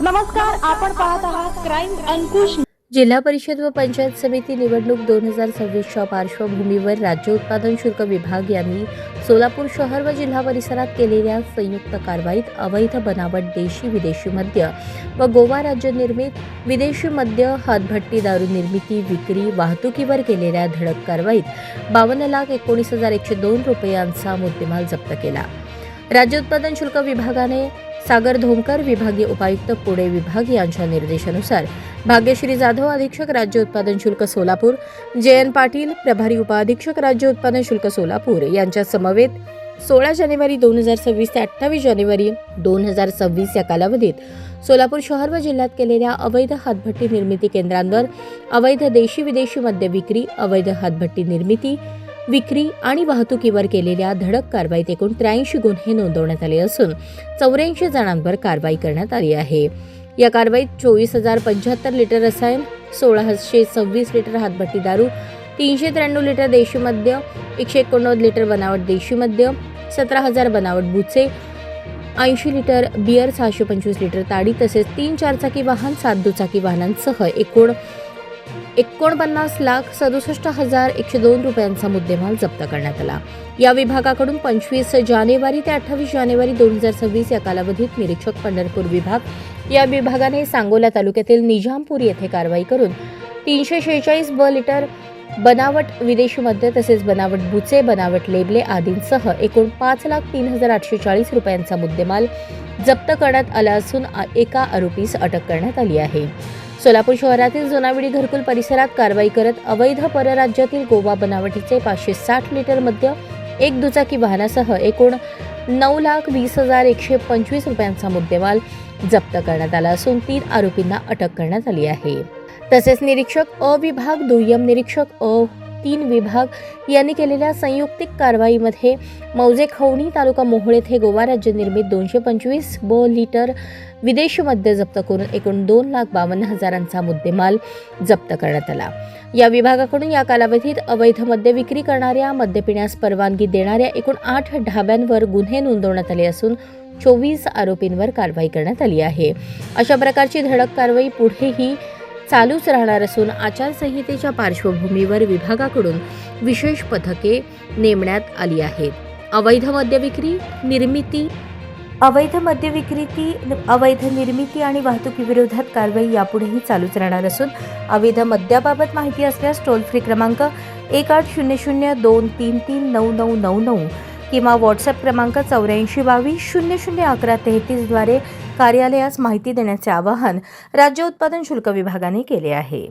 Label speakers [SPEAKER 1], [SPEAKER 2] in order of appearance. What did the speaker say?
[SPEAKER 1] नमस्कार, आपण पाहत आहात क्राईम अंकुश।
[SPEAKER 2] जिल्हा परिषद व पंचायत समिती निवडणूक 2026च्या पार्श्वभूमीवर राज्य उत्पादन शुल्क विभाग यांनी सोलापूर शहर व जिल्हा परिसरात केलेल्या संयुक्त कारवाईत अवैध बनावट देशी विदेशी मद्य व गोवा राज्य निर्मित विदेशी मद्य, हातभट्टी दारू निर्मिती, विक्री, वाहतुकीवर केलेल्या धडक कारवाईत 52,19,102 रुपयांचा मुद्देमाल जप्त केला। राज्य उत्पादन शुल्क विभागाने सागर धोमकर, विभागीय उपायुक्त पुणे विभाग यांच्या निर्देशानुसार भाग्यश्री जाधव, अधीक्षक राज्य उत्पादन शुल्क सोलापूर, जयंत पाटील, प्रभारी उपाधीक्षक राज्य उत्पादन शुल्क सोलापूर यांच्या समवेत 16 जानेवारी 2026 ते 28 जानेवारी 2026 या कालावधीत सोलापूर शहर व जिल्ह्यात केलेल्या अवैध हातभट्टी निर्मिती केंद्रांवर अवैध देशी विदेशी मद्य विक्री, अवैध हातभट्टी निर्मिती, विक्री आणि वाहतुकीवर केलेल्या धडक कारवाईत एकूण 83 गुन्हे नोंदवण्यात आले असून 84 जणांवर कारवाई करण्यात आली आहे। या कारवाईत 24,075 लिटर रसायन, 1,626 लिटर हातभट्टी दारू, 393 लिटर देशी मद्य, 189 लिटर बनावट देशी मद्य, 17,000 बनावट बुचे, 80 लिटर बियर, 625 लिटर ताडी तसेच 3 चारचाकी वाहन, 7 दुचाकी वाहनांसह एकूण 49,67,102 रुपयांचा मुद्देमाल जप्त करण्यात आला। या विभागाकडून 25 जानेवारी ते 28 जानेवारी 2026 या कालावधीत निरीक्षक पंढरपूर विभाग या विभागाने सांगोला तालुक्यातील निजामपूर येथे कारवाई करून 346 लिटर बनावट विदेशी मद्य तसेच बनावट बुचे, बनावट लेबले आदींसह एकूण 5,03,840 रुपयांचा मुद्देमाल जप्त करण्यात आला असून एका आरोपीस अटक करण्यात आली आहे। सोलापूर शहरातील जोनाविडी घरकुल परिसरात कारवाई करत अवैध परराज्यातील गोवा बनावटीचे 560 लिटर मद्य, एक दुचाकी वाहनासह एकूण 9,20,125 रुपयांचा मुद्देमाल जप्त करण्यात आला असून 3 आरोपींना अटक करण्यात आली आहे। तसेच निरीक्षक अ विभाग, दुय्यम निरीक्षक अ 3 विभाग यांनी केलेल्या संयुक्तिक कारवाईमध्ये मौजे खवणी तालुका मोहोळ येथे गोवा राज्य निर्मित 225 लिटर विदेशी मद्य जप्त करून एकूण 2,52,000चा मुद्देमाल जप्त करण्यात आला। या विभागाकडून या कालावधीत अवैध मद्य विक्री करणाऱ्या, मद्य पिण्यास परवानगी देणाऱ्या एकूण 8 ढाब्यांवर गुन्हे नोंदवण्यात आले असून 24 आरोपींवर कारवाई करण्यात आली आहे। अशा प्रकारची धडक कारवाई पुढेही चालूच राहणार असून आचारसंहितेच्या पार्श्वभूमीवर विभागाकडून विशेष पथके नेमण्यात आली आहेत। अवैध मद्य निर्मिती आणि वाहतुकीविरोधात कारवाई यापुढेही चालूच राहणार असून अवैध मद्याबाबत माहिती असल्यास टोल फ्री क्रमांक 1800-233-9999 किंवा व्हॉट्सअप क्रमांक 8422001133 द्वारे कार्यालयास माहिती देण्याचे आवाहन राज्य उत्पादन शुल्क विभागाने केले आहे।